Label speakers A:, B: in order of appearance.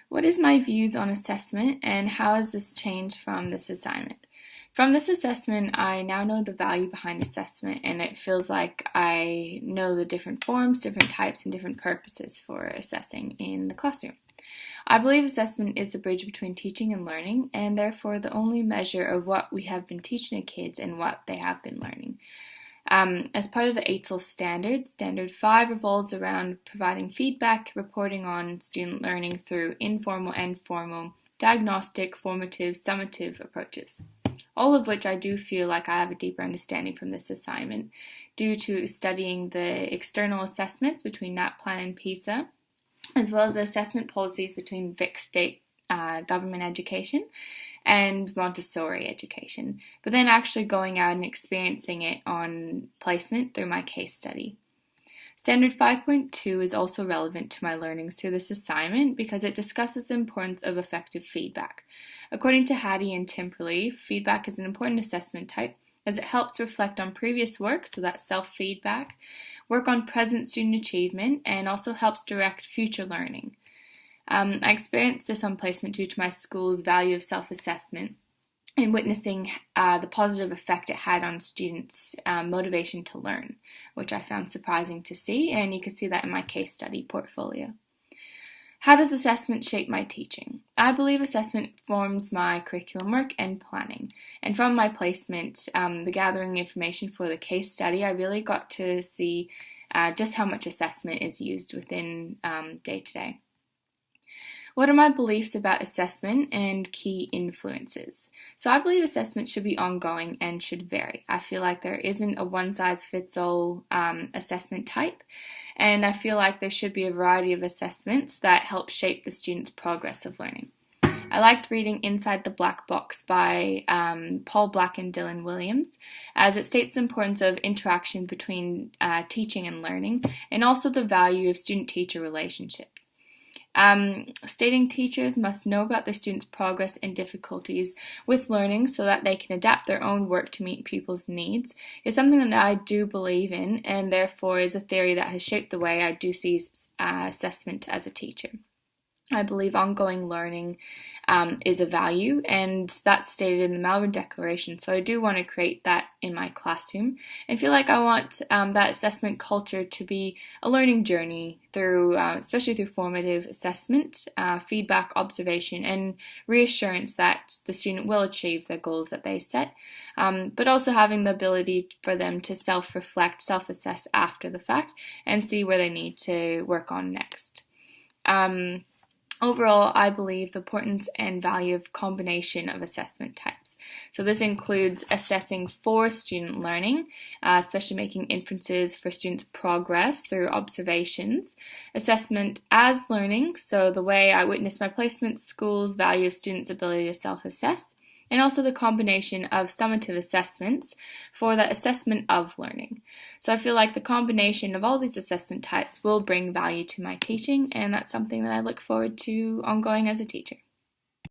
A: What is my views on assessment and how has this changed from this assignment? From this assessment, I now know the value behind assessment, and it feels like I know the different forms, different types, and different purposes for assessing in the classroom. I believe assessment is the bridge between teaching and learning, and therefore the only measure of what we have been teaching the kids and what they have been learning. As part of the ETL standard, Standard 5 revolves around providing feedback, reporting on student learning through informal and formal, diagnostic, formative, summative approaches. All of which I do feel like I have a deeper understanding from this assignment due to studying the external assessments between NAPLAN and PISA, as well as the assessment policies between Vic State government education and Montessori education, but then actually going out and experiencing it on placement through my case study. Standard 5.2 is also relevant to my learnings through this assignment because it discusses the importance of effective feedback. According to Hattie and Timperley, feedback is an important assessment type as it helps reflect on previous work, so that's self-feedback, work on present student achievement, and also helps direct future learning. I experienced this on placement due to my school's value of self-assessment and witnessing the positive effect it had on students' motivation to learn, which I found surprising to see, and you can see that in my case study portfolio. How does assessment shape my teaching? I believe assessment forms my curriculum work and planning, and from my placement, the gathering information for the case study, I really got to see just how much assessment is used within day-to-day. What are my beliefs about assessment and key influences? So I believe assessment should be ongoing and should vary. I feel like there isn't a one-size-fits-all assessment type, and I feel like there should be a variety of assessments that help shape the student's progress of learning. I liked reading Inside the Black Box by Paul Black and Dylan Williams, as it states the importance of interaction between teaching and learning, and also the value of student-teacher relationships. Stating teachers must know about their students' progress and difficulties with learning so that they can adapt their own work to meet pupils' needs is something that I do believe in, and therefore is a theory that has shaped the way I do see assessment as a teacher. I believe ongoing learning is a value, and that's stated in the Melbourne Declaration, so I do want to create that in my classroom and feel like I want that assessment culture to be a learning journey through, especially through formative assessment, feedback, observation, and reassurance that the student will achieve the goals that they set, but also having the ability for them to self-reflect, self-assess after the fact, and see where they need to work on next. Overall, I believe the importance and value of combination of assessment types. So this includes assessing for student learning, especially making inferences for students' progress through observations, assessment as learning, so the way I witness my placement schools value students' ability to self-assess, and also the combination of summative assessments for the assessment of learning. So I feel like the combination of all these assessment types will bring value to my teaching, and that's something that I look forward to ongoing as a teacher.